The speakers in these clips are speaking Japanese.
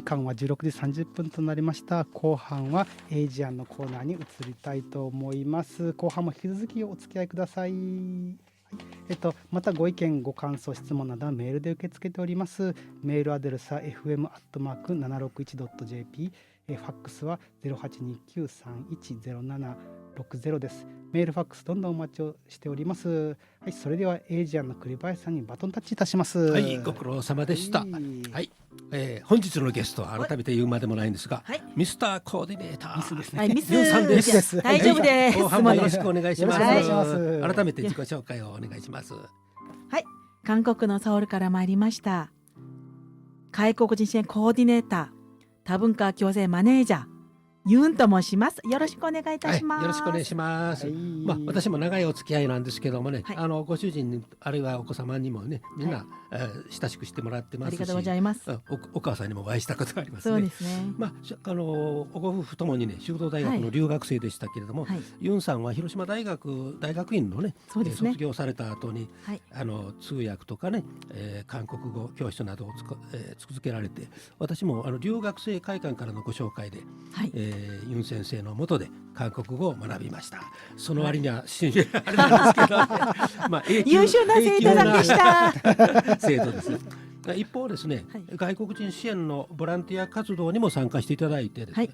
間は16時30分となりました。後半はエイジアンのコーナーに移りたいと思います。後半も引き続きお付き合いください。またご意見ご感想質問などはメールで受け付けております。メールアドレスは fm@761.jp、ファックスは 0829310760 です。メールファックスどんどんお待ちをしております。はい、それではエイジアンの栗林さんにバトンタッチいたします。はい、ご苦労様でした。はい、本日のゲストは改めて言うまでもないんですが、はい、ミスターコーディネーターミスですね。はい、ミスさんです。大丈夫です。後半もよろしくお願いします。はい、改めて自己紹介をお願いします。はい、韓国のソウルから参りました外国人支援コーディネーター多文化共生マネージャーユンと申します。よろしくお願いいたします。よろしくお願いします。私も長いお付き合いなんですけどもね、ご主人あるいはお子様にもね、みんな、親しくしてもらってますし、ありがとうございます。お母さんにもお会いしたことがありますね。そうですね。ご夫婦ともにね、修道大学の留学生でしたけれども、ユンさんは広島大学院のね、卒業された後に、通訳とかね、韓国語教室などを続けられて、私も留学生会館からのご紹介で、ユン先生の下で韓国語を学びました。その割にはあれなんですけど、優秀な生徒さんでした生徒です。一方ですね、外国人支援のボランティア活動にも参加していただいてですね、エ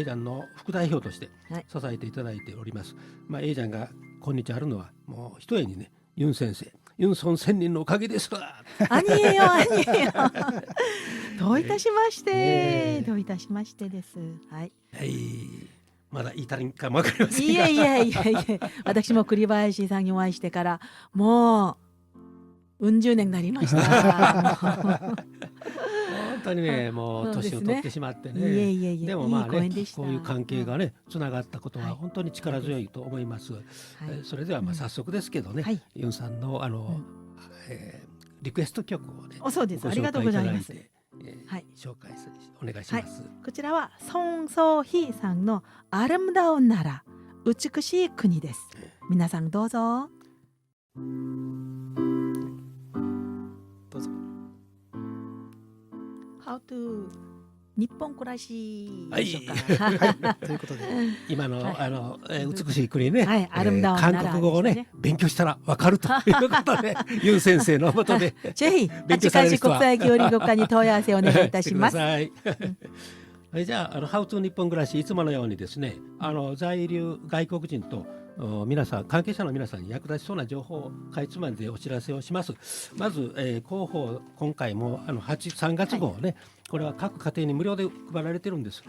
イジャンの副代表として支えていただいております。エイジャンが今日あるのはもう一重にね、ユン先生、ユンソン仙人のおかげですわ。あにえよどういたしまして、どういたしましてです。はい。まだ言いたりかもわかりませんが。いえ私も栗林さんにお会いしてからもう10年になりました。本当にね、もう年を取ってしまってね。でもこういう関係がね、つながったことは本当に力強いと思います。それでは早速ですけどね、ユンさんのリクエスト曲をね、そうです。ありがとうございます。紹介お願いします。こちらはソン・ソーヒさんのアルムダウンなら美しい国です。皆さんどうぞ。どうぞ。How to 日本暮らしでしょうか。ということで今の美しい国ね、韓国語をね勉強したらわかるということで、ユン先生の下でぜひ八カ国際協力課に問い合わせをお願いいたします。じゃあHow to 日本暮らし、いつものようにですね、在留外国人と皆さん、関係者の皆さんに役立ちそうな情報をかいつまんでお知らせをします。まず、広報、今回も3月号ね、これは各家庭に無料で配られてるんです。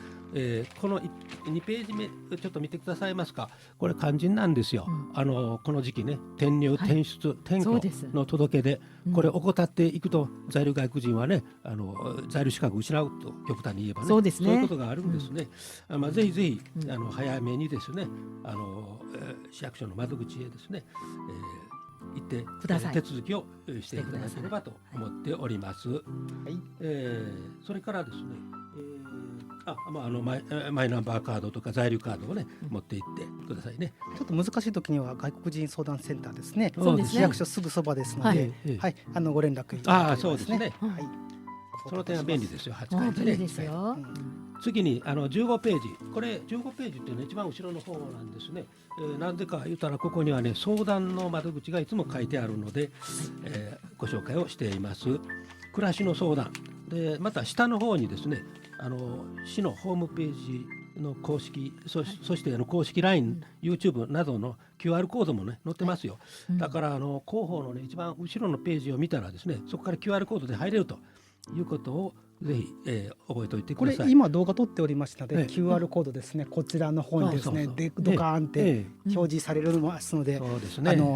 この2ページ目ちょっと見てくださいますか。これ肝心なんですよ。この時期ね、転入、転出、転居の届け出、これ怠っていくと在留外国人はね、在留資格を失うと極端に言えばね、そういうことがあるんですね。ぜひぜひ早めにですね、市役所の窓口へですね、行って手続きをしていただければと思っております。それからですね、マイナンバーカードとか在留カードをね、持って行ってくださいね。ちょっと難しい時には外国人相談センターですね。市役所すぐそばですので、ご連絡いただければですね。そうですね。その点は便利ですよ。8回でね。次に15ページ、これ15ページっていうのは一番後ろの方なんですね。なんでか言ったら、ここにはね、相談の窓口がいつも書いてあるので、ご紹介をしています。暮らしの相談で、また下の方にですね、市のホームページの公式、そして公式 LINE、YouTube などの QR コードもね載ってますよ。だから広報のね一番後ろのページを見たらですね、そこから QR コードで入れるということをぜひ、覚えておいてください。これ今動画撮っておりましたので、QR コードですね、こちらの方にですね、ドカーンって表示されますので、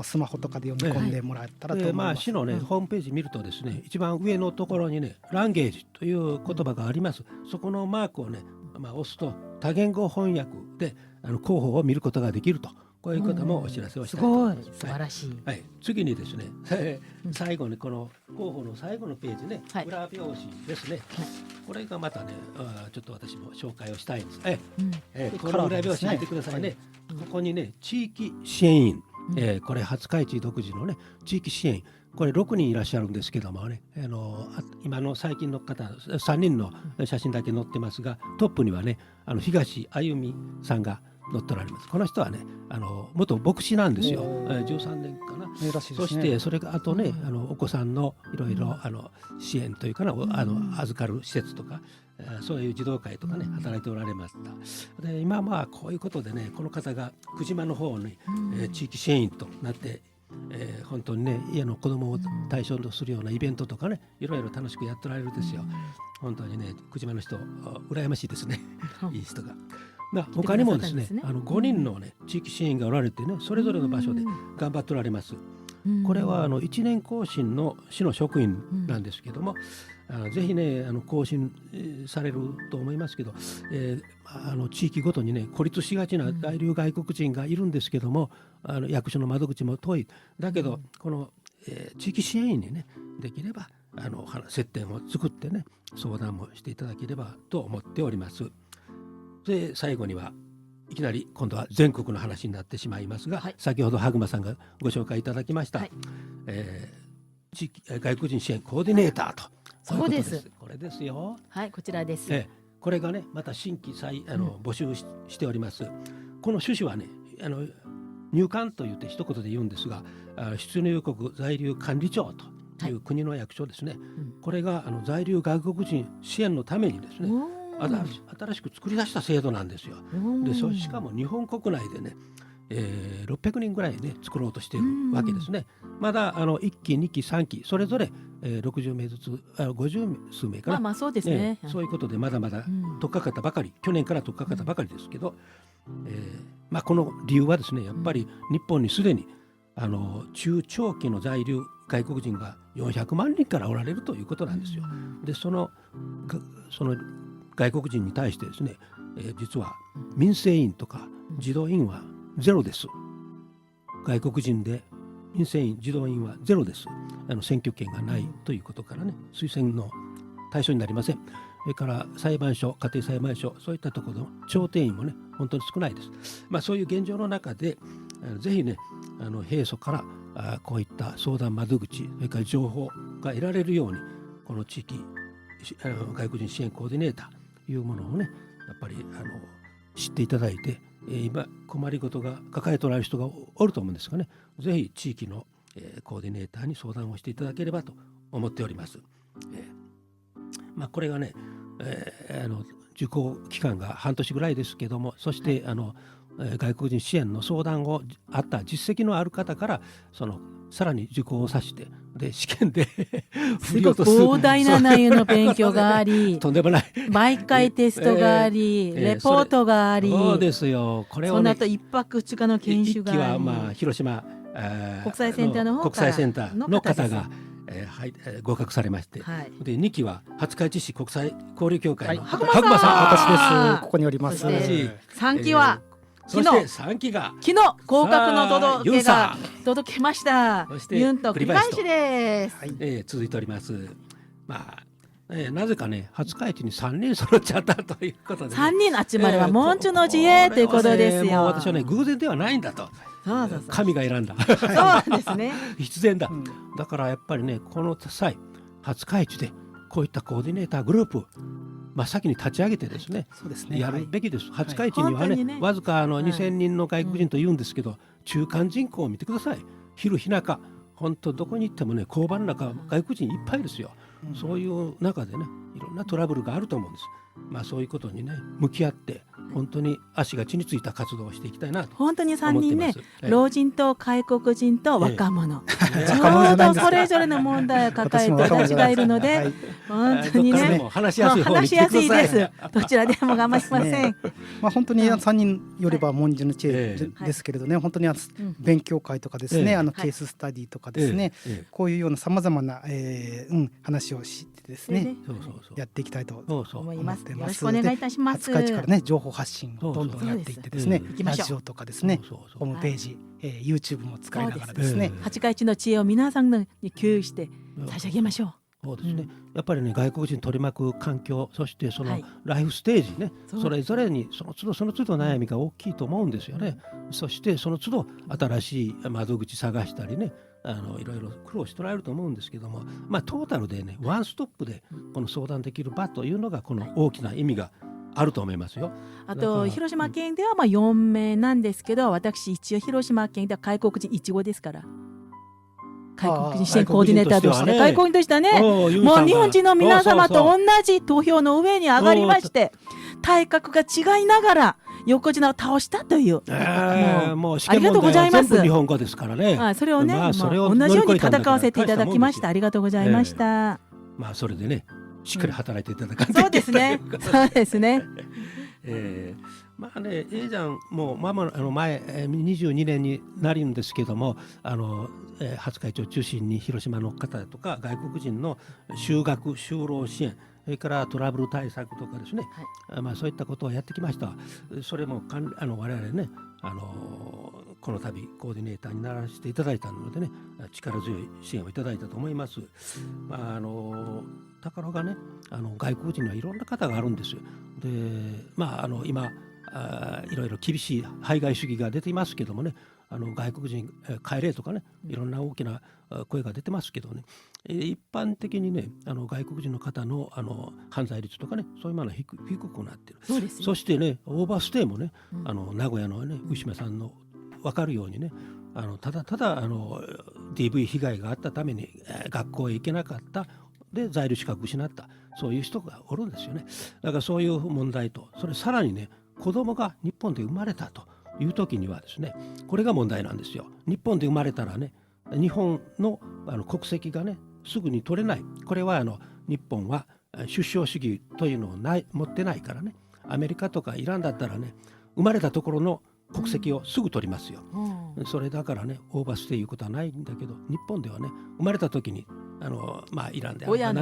スマホとかで読み込んでもらったらと思います。市のね、ホームページ見るとですね、一番上のところにね、ランゲージという言葉があります。そこのマークをね、押すと多言語翻訳で広報を見ることができると。こういうこともお知らせをしたいと思います。すごい素晴らしい。次にですね、最後にこの広報の最後のページね、裏表紙ですね。これがまたね、ちょっと私も紹介をしたいんです。この裏表紙見てくださいね。ここにね、地域支援員これ廿日市独自のね地域支援、これ6人いらっしゃるんですけどもね、今の最近の方3人の写真だけ載ってますが、トップにはね東あゆみさんが載っておられます。この人はね元牧師なんですよ。13年かな。珍しいですね。そしてそれがあとねお子さんのいろいろ支援というかな、預かる施設とか、そういう児童会とかね働いておられました。で今まあこういうことでね、この方が久島の方に、地域支援員となって、本当にね家の子供を対象とするようなイベントとかね、いろいろ楽しくやっておられるんですよ。本当にね久島の人羨ましいですね。いい人が。他にもですね5人のね地域支援員がおられてね、それぞれの場所で頑張っておられます。これは1年更新の市の職員なんですけども、ぜひね更新されると思いますけど、地域ごとにね孤立しがちな在留外国人がいるんですけども、役所の窓口も遠い。だけどこの、地域支援員にねできれば接点を作ってね相談もしていただければと思っております。で最後にはいきなり今度は全国の話になってしまいますが、先ほど羽熊さんがご紹介いただきました、地域外国人支援コーディネーターと。そうです。これですよ。はい、こちらです。これがねまた新規募集しております。この趣旨はね入管といって一言で言うんですが、出入国在留管理庁という国の役所ですね。これが在留外国人支援のためにですね新しく作り出した制度なんですよ。でしかも日本国内でね、600人ぐらいね作ろうとしているわけですね。まだ1期2期3期それぞれ、60名ずつ50数名かな。まあそうですね。そういうことでまだまだ取っかかったばかり、去年から取っかかったばかりですけど、この理由はですねやっぱり日本にすでに中長期の在留外国人が400万人からおられるということなんですよ。でその外国人に対してですね、実は民生委員とか児童委員はゼロです。外国人で民生委員児童委員はゼロです。選挙権がないということからね推薦の対象になりません。それから裁判所、家庭裁判所、そういったところの調停員もね本当に少ないです。そういう現状の中でぜひね平素からこういった相談窓口、それから情報が得られるようにこの地域外国人支援コーディネーターというものをねやっぱり知っていただいて、今困りごとが抱えておられる人がおると思うんですがね、ぜひ地域の、コーディネーターに相談をしていただければと思っております。これがね、受講期間が半年ぐらいですけども、そして外国人支援の相談をあった実績のある方からさらに受講をさせて、で試験ですごく膨大な内容の勉強がありとんでもない毎回テストがあり、レポートがあり、そうですよ。これを、ね、その後1泊2日の研修があり、1期は広島国際センターの方から国際センターの方が合格されまして、で2期は廿日市市国際交流協会の羽熊さん、私です。ここにおります。3期はそして3期が昨日合格の届けが届きました。ユンと栗林です。続いております。なぜかね廿日市に3人揃っちゃったということで、ね、3人集まれば文殊の知恵ということですよ。私はね偶然ではないんだと。神が選んだ。そうですね。必然だ。だからやっぱりねこの際廿日市でこういったコーディネーターグループ真っ先に立ち上げてですね、やるべきです。廿日市にはねわずか2000人の外国人というんですけど、中間人口を見てください。昼日中本当どこに行ってもね交番の中外国人いっぱいですよ。そういう中でねいろんなトラブルがあると思うんです。そういうことにね向き合って本当に足が地についた活動をしていきたいなと思ってます。本当に3人ね、老人と外国人と若者、ちょうどそれぞれの問題を抱えてたちがいるので、本当にね話しやすいです。どちらでも構いません。本当に3人よれば文殊の知恵ですけれどね、本当に勉強会とかですね、ケーススタディとかですね、こういうようなさまざまな話をしてですねやっていきたいと思います。よろしくお願いいたします。廿日市からね情報発信をどんどんやっていってですね、ラジオとかですね、ホームページ、YouTube も使いながらですね、廿日市の知恵を皆さんに共有して差し上げましょう。そうですね、うんやっぱりね外国人取り巻く環境、そしてそのはいライフステージね、そうそれぞれにその都度悩みが大きいと思うんですよね。そしてその都度新しい窓口探したりね、いろいろ苦労しておられると思うんですけども、トータルでねワンストップでこの相談できる場というのがこの大きな意味があると思いますよ。あだからと広島県では4名なんですけど、私一応広島県では外国人1号ですから、外国人支援コーディネーターとして外国人としてはね、もう日本人の皆様と同じ投票の上に上がりまして、体格が違いながら横綱を倒したという、もう試ありがとうご験問題ざいますは全部日本語ですからね。はい、それをね、それを同じように乗り越えたんだから戦わせていただきました。ありがとうございました。それでねしっかり働いていただかないとそうですね。そうですね。エイジャンも前22年になるんですけども、初会長を中心に広島の方とか外国人の就学就労支援、それからトラブル対策とかですね、そういったことをやってきました。それも我々ねこの度コーディネーターにならせていただいたのでね、力強い支援をいただいたと思います。ところがね外国人にはいろんな方があるんですよ。で今いろいろ厳しい排外主義が出ていますけどもね、外国人帰れとかね、いろんな大きな声が出てますけどね、一般的にね外国人の方の犯罪率とかね、そういうものは低くなっている。そうですよ。そしてねオーバーステイもね、名古屋のね牛島さんの分かるようにね、ただDV 被害があったために学校へ行けなかったで在留資格を失った、そういう人がおるんですよね。だからそういう問題と、それさらにね子供が日本で生まれたという時にはですね、これが問題なんですよ。日本で生まれたらね日本の国籍がねすぐに取れない。これは日本は出生主義というのを持ってないからね。アメリカとかイランだったらね生まれたところの国籍をすぐ取りますよ。それだからねオーバーステイいうことはないんだけど、日本ではね生まれた時にイランである親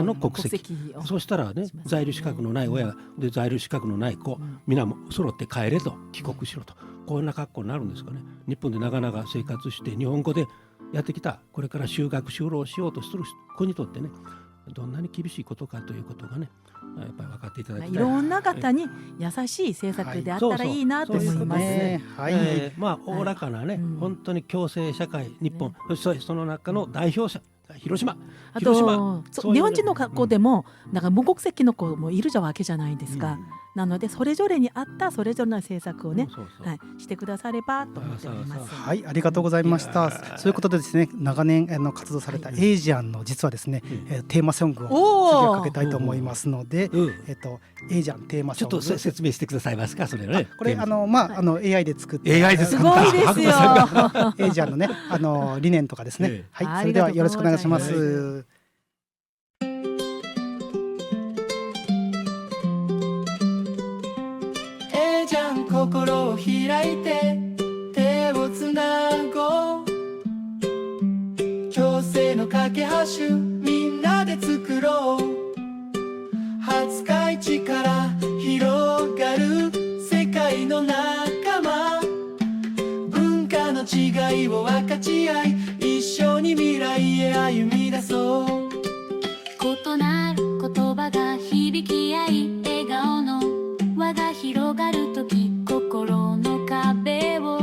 の国籍をそうしたらね在留資格のない親で在留資格のない子、皆も揃って帰れと、帰国しろと、こんな格好になるんですかね。日本でなかなか生活して日本語でやってきた、これから就学就労しようとする子にとってねどんなに厳しいことかということがねやっぱり分かっていただきたい。いろんな方に優しい政策であったらいいなと思います。おおらかなね、本当に共生社会、日本、その中の代表者広島。あと日本人の学校でもなんか無国籍の子もいるわけじゃないですか。なのでそれぞれに合ったそれぞれの政策をね、してくださればと思っております。はい、ありがとうございました。そういうことでですね、長年活動されたエイジアンの実はですね、テーマソングを次はかけたいと思いますので、エイジアンテーマソング、ちょっと説明してくださいますか。それね、これAI で作って AI ですごいですよ。エイジアンのね理念とかですね。はい、それではよろしくお願いします。心を開いて手をつなごう、共生の架け橋みんなで作ろう、廿日市から広がる世界の仲間、文化の違いを分かち合い一緒に未来へ歩み出そう、異なる言葉が響き合い笑顔の輪が広がるとき、心の壁を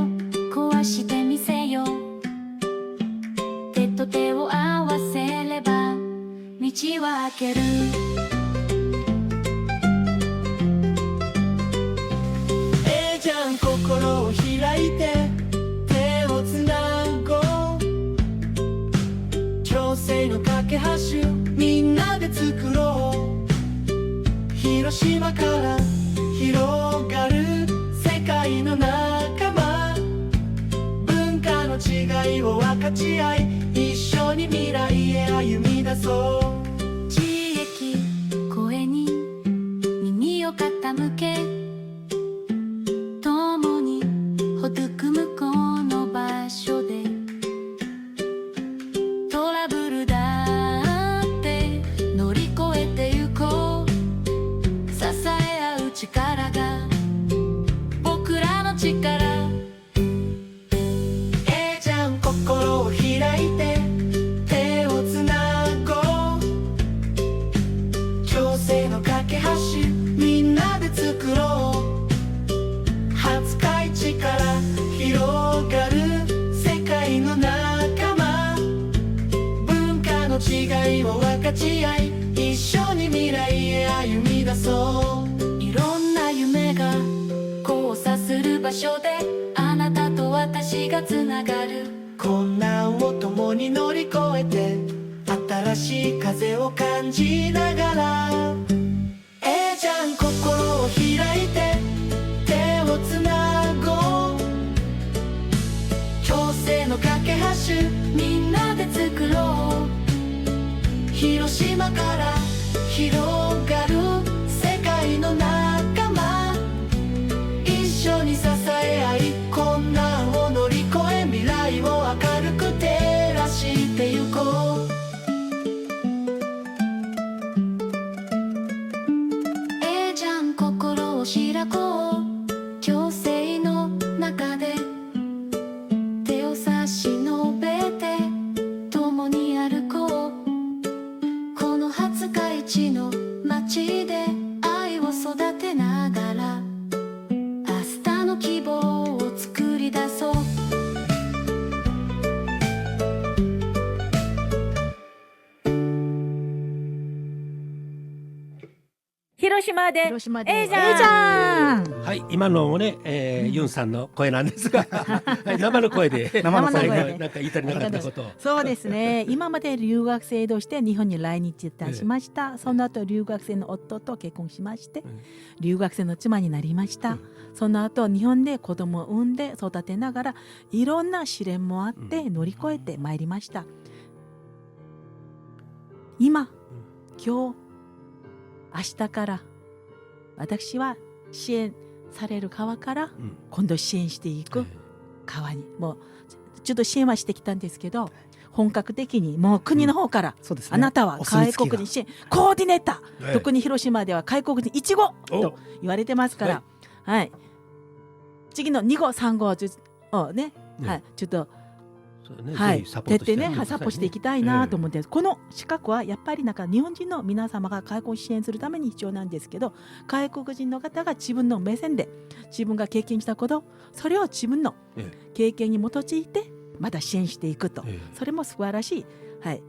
壊してみせよう、手と手を合わせれば道は開ける、ええじゃん心を開いて手をつなごう、共生の架け橋みんなで作ろう、広島から広がる世界の仲間、文化の違いを分かち合い一緒に未来へ歩み出そう、地域声に耳を傾け、共に育むこの場所で、トラブルだって乗り越えてゆこう、支え合うかち合い一緒に未来へ歩み出そう。いろんな夢が交差する場所であなたと私がつながる。困難を共に乗り越えて新しい風を感じながら、じゃん心を開いて手をつなごう。共生の架け橋みんなで作ろう。広島から広がる世界の仲間、一緒に支え合い困難を乗り越え未来を明るく照らしてゆこう。じゃん心を開こう。共生の中で手を差し伸べて共に歩こう。この廿日市の街で愛を育てながら明日の希望を作り出そう。広島で広島でええじゃん。はい今のもね、ユンさんの声なんですがはい生の声で生の声で最後なんか言いたりなかったことをそうですね。今まで留学生として日本に来日いたしました。その後留学生の夫と結婚しまして、留学生の妻になりました。その後日本で子供を産んで育てながらいろんな試練もあって乗り越えてまいりました。今、今日、明日から私は支援される側から今度支援していく側にもうちょっと支援はしてきたんですけど、本格的にもう国の方からそうですね、あなたはお墨外付きが国人支援コーディネーター、はい特に広島では外国人1号と言われてますから、はい次の2号3号をね、はい、ちょっとそうねはい、ぜひサポート徹底ね、してあげてくださいサポしていきたいなと思って、この資格はやっぱりなんか日本人の皆様が外国を支援するために必要なんですけど、外国人の方が自分の目線で自分が経験したこと、それを自分のえ経験に基づいてまた支援していくと、えそれも素晴らしい、はい、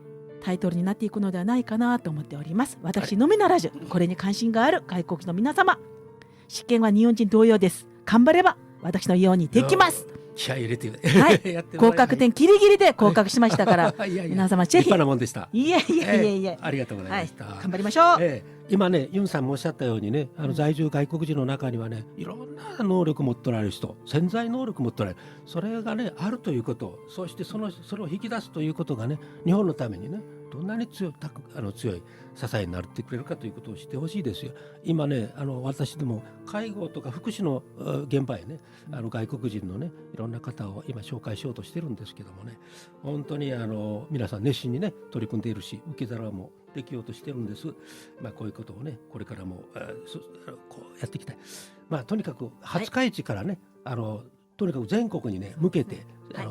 タイトルになっていくのではないかなと思っております。私のみならずこれに関心がある外国の皆様、試験は日本人同様です。頑張れば私のようにできます。気合い入れて、はいやって合格点ギリギリで合格しましたからいやいや皆様ぜひ立派なもんでした。いえいえいえいえ、ありがとうござはいいました。頑張りましょう。今ねユンさんもおっしゃったようにね、在住外国人の中にはねいろんな能力持っておられる人、潜在能力持っておられる、それがねあるということ、そしてそれを引き出すということがね日本のためにねどんなに強い支えになってくれるかということを知ってほしいですよ。今ね私でも介護とか福祉の現場へね外国人のねいろんな方を今紹介しようとしてるんですけどもね、本当に皆さん熱心にね取り組んでいるし、受け皿もできようとしてるんです。こういうことをねこれからもこうやっていきたい。とにかく廿日市からね、とにかく全国にね向けて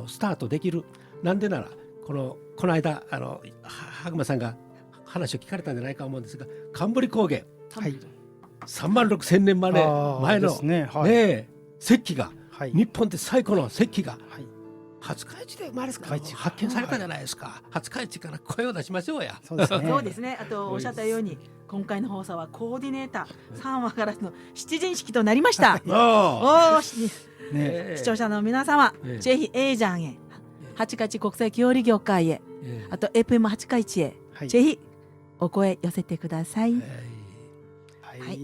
スタートできる。なんでならこの間羽熊さんが話を聞かれたんじゃないかと思うんですが、冠高原、はい、36,000年前のですね、はい、ね石器が、はい、日本で最古の石器が、はい、廿日市で生まれ廿日市発見されたじゃないですか。廿日市から声を出しましょうや。そうですねそうですね。あとおっしゃったように今回の放送はコーディネーター3話からの出陣式となりました。おーね、視聴者の皆様、ぜひエージャンへ、廿日市国際協力業界へ、あと FM 廿日市へ、はい、ぜひお声寄せてください。はい、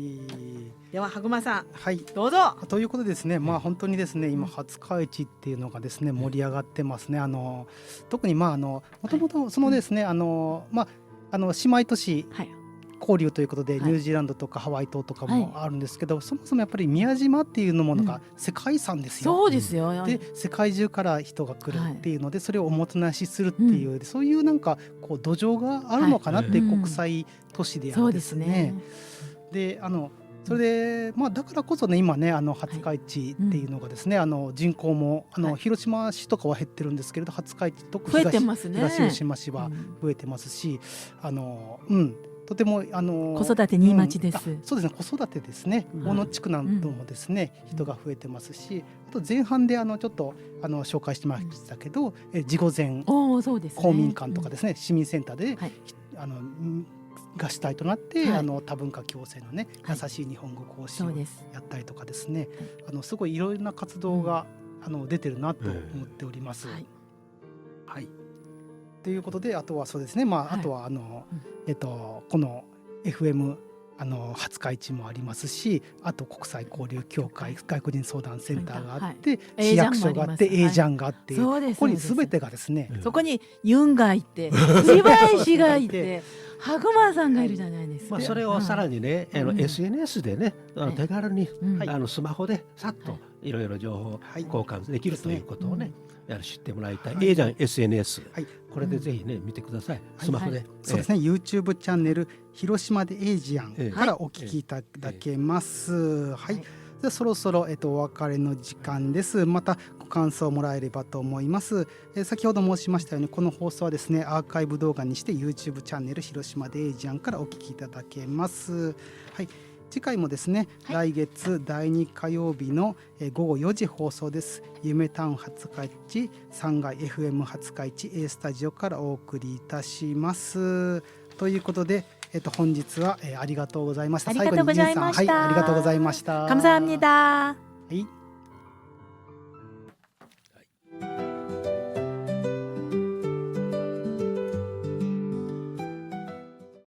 では羽熊さん、はい、どうぞ。ということでですね、本当にですね今廿日市っていうのがですね盛り上がってますね。特にもともとそのですね、姉妹都市、はい、交流ということで、ニュージーランドとかハワイ島とかもあるんですけど、そもそもやっぱり宮島っていうものが世界遺産ですよ。そうですよ。で世界中から人が来るっていうので、それをおもてなしするっていう、そういうなんかこう土壌があるのかなっていう国際都市であるんですね。でそれでだからこそね今ね廿日市っていうのがですね、人口も広島市とかは減ってるんですけれど、廿日市とか増えてますね。東吉島市は増えてますし、とても子育てにいい町です。そうですね、子育てですね、うん大野地区なんどもですね、人が増えてますし、あと前半でちょっと紹介してましたけど、地御前おー、そうですね。公民館とかですね、市民センターで、はいが主体となって、はい多文化共生のね、はい優しい日本語講師をそうです。やったりとかですね、すごいいろいろな活動が、出てるなとえ思っております。はい。はい。ということで、あとはそうですね、まあ、はいあとはこの FM 廿日市もありますし、あと国際交流協会外国人相談センターがあって、はい市役所があって、エージャンもありますエージャンがあって、そうです。ここにそうです全てがですね、そこにユンがいて、芝居師がいて、ハグマさんがいるじゃないですか。まあ、それをさらにね、うん SNS でね、はい手軽に、うんスマホでさっとはいろいろ情報はい交換できるということをね、知ってもらいたい。はいええじゃん SNS、はいこれでぜひね見てください。スマホで。そうですね、YouTube チャンネル広島でエージアンからお聞きいただけます。はい。でそろそろ、お別れの時間です。またご感想をもらえればと思います。先ほど申しましたように、この放送はですね、アーカイブ動画にして YouTube チャンネル広島でエージアンからお聞きいただけます。はい。次回もですね、来月第2火曜日の午後4時放送です。夢タウン廿日市3階 FM 廿日市 A スタジオからお送りいたします。ということで、本日はありがとうございました。ありがとうございました。最後にユンさん、はい、ありがとうございました。감사합니다。